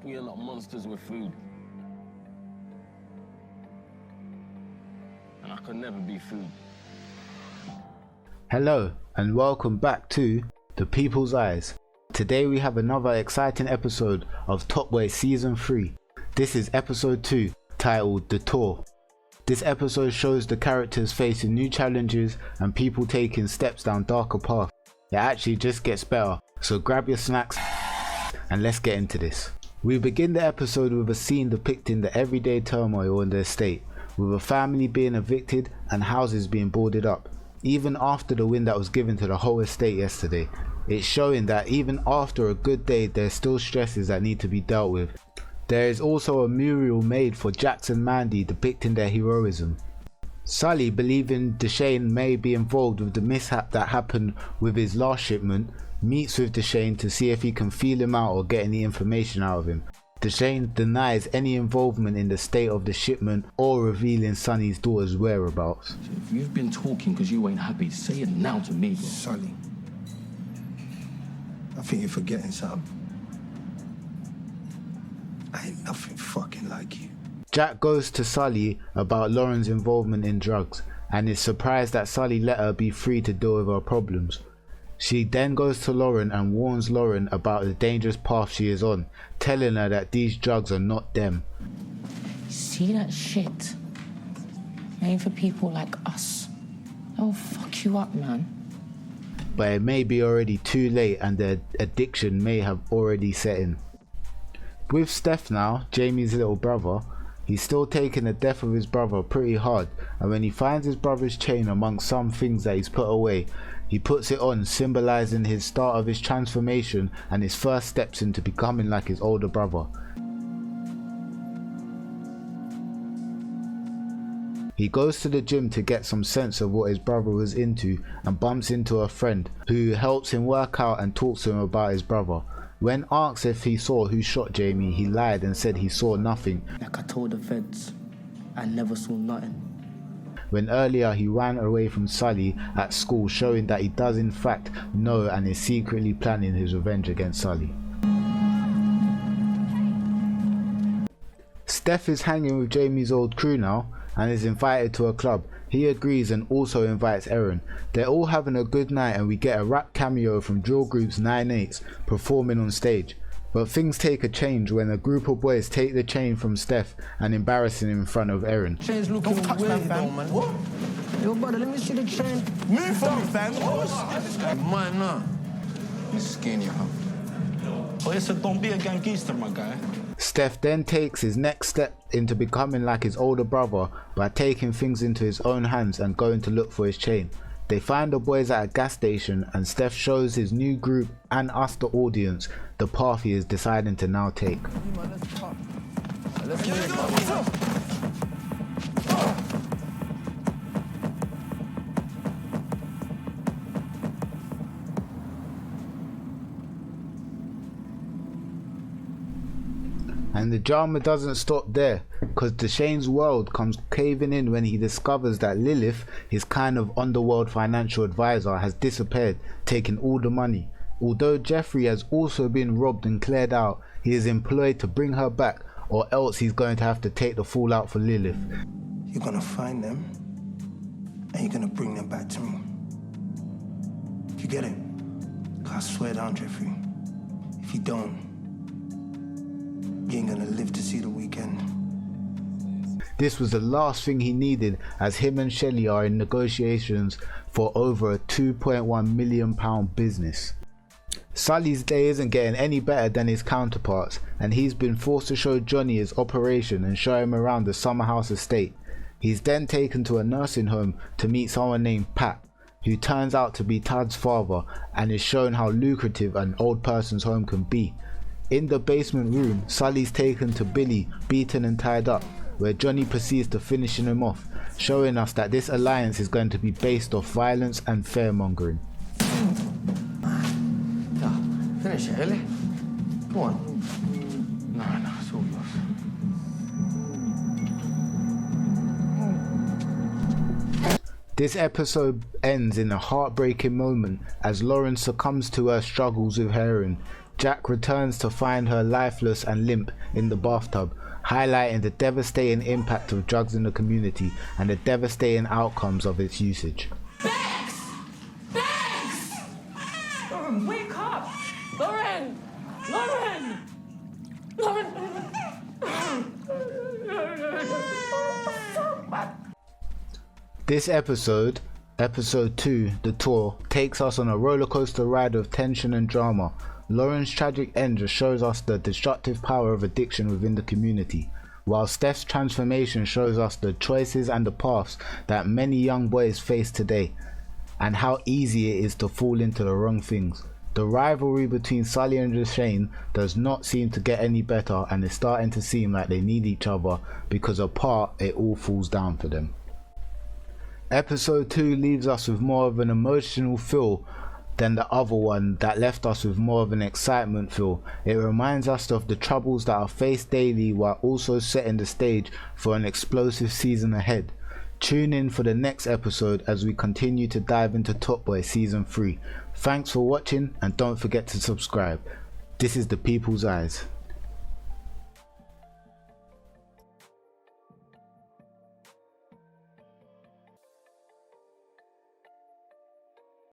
We are not monsters with food. And I could never be food. Hello and welcome back to The People's Eyes. Today we have another exciting episode of Top Boy Season 3. This is episode 2, titled The Tour. This episode shows the characters facing new challenges and people taking steps down darker paths. It actually just gets better, so grab your snacks and let's get into this. We begin the episode with a scene depicting the everyday turmoil in the estate, with a family being evicted and houses being boarded up. Even after the win that was given to the whole estate yesterday, it's showing that even after a good day there's still stresses that need to be dealt with. There is also a mural made for Jax and Mandy depicting their heroism. Sully, believing Deshane may be involved with the mishap that happened with his last shipment, meets with Deshane to see if he can feel him out or get any information out of him. Deshane denies any involvement in the state of the shipment or revealing Sonny's daughter's whereabouts. If you've been talking because you ain't happy, say it now to me, bro. Sully, I think you're forgetting something. I ain't nothing fucking like you. Jack goes to Sully about Lauren's involvement in drugs and is surprised that Sully let her be free to deal with her problems. She then goes to Lauren and warns Lauren about the dangerous path she is on, telling her that these drugs are not them. See that shit? Ain't for people like us. They'll fuck you up, man. But it may be already too late and the addiction may have already set in. With Steph now, Jamie's little brother, he's still taking the death of his brother pretty hard, and when he finds his brother's chain amongst some things that he's put away, he puts it on, symbolizing his start of his transformation and his first steps into becoming like his older brother. He goes to the gym to get some sense of what his brother was into and bumps into a friend who helps him work out and talks to him about his brother. When asked if he saw who shot Jamie, he lied and said he saw nothing. Like I told the feds, I never saw nothing. When earlier he ran away from Sully at school, showing that he does in fact know and is secretly planning his revenge against Sully. Steph is hanging with Jamie's old crew now and is invited to a club. He agrees and also invites Erin. They're all having a good night and we get a rap cameo from drill group's 9/8 performing on stage. But things take a change when a group of boys take the chain from Steph and embarrass him in front of Erin. Chain's looking weird, man. What? Yo, brother, let me see the chain. Move from me, fam. Mine now. You skinny, huh? Oh, yes, so don't be a gangster, my guy. Steph then takes his next step into becoming like his older brother by taking things into his own hands and going to look for his chain. They find the boys at a gas station and Steph shows his new group and us, the audience, the path he is deciding to now take. And the drama doesn't stop there, because Deshane's world comes caving in when he discovers that Lilith, his kind of underworld financial advisor, has disappeared, taking all the money. Although Jeffrey has also been robbed and cleared out, he is employed to bring her back, or else he's going to have to take the fall out for Lilith. You're gonna find them, and you're gonna bring them back to me. You get it? 'Cause I swear down, Jeffrey. If you don't, you ain't gonna live to see the weekend. This was the last thing he needed, as him and Shelley are in negotiations for over a £2.1 million business. Sully's day isn't getting any better than his counterparts, and he's been forced to show Johnny his operation and show him around the summer house estate. He's then taken to a nursing home to meet someone named Pat, who turns out to be Todd's father, and is shown how lucrative an old person's home can be. In the basement room, Sully's taken to Billy, beaten and tied up, where Johnny proceeds to finishing him off, showing us that this alliance is going to be based off violence and fear-mongering. Finish it, Ellie. Come on. No, it's all yours. This episode ends in a heartbreaking moment as Lauren succumbs to her struggles with heroin, Jack returns to find her lifeless and limp in the bathtub, highlighting the devastating impact of drugs in the community and the devastating outcomes of its usage. Bex! Bex! Lauren, wake up! Lauren! Lauren! Lauren! This episode 2, The Tour, takes us on a rollercoaster ride of tension and drama. Lauren's tragic end just shows us the destructive power of addiction within the community, while Steph's transformation shows us the choices and the paths that many young boys face today, and how easy it is to fall into the wrong things. The rivalry between Sully and Deshane does not seem to get any better, and it's starting to seem like they need each other, because apart it all falls down for them. Episode 2 leaves us with more of an emotional feel than the other one that left us with more of an excitement feel. It reminds us of the troubles that are faced daily while also setting the stage for an explosive season ahead. Tune in for the next episode as we continue to dive into Top Boy Season 3. Thanks for watching and don't forget to subscribe. This is The People's Eyes.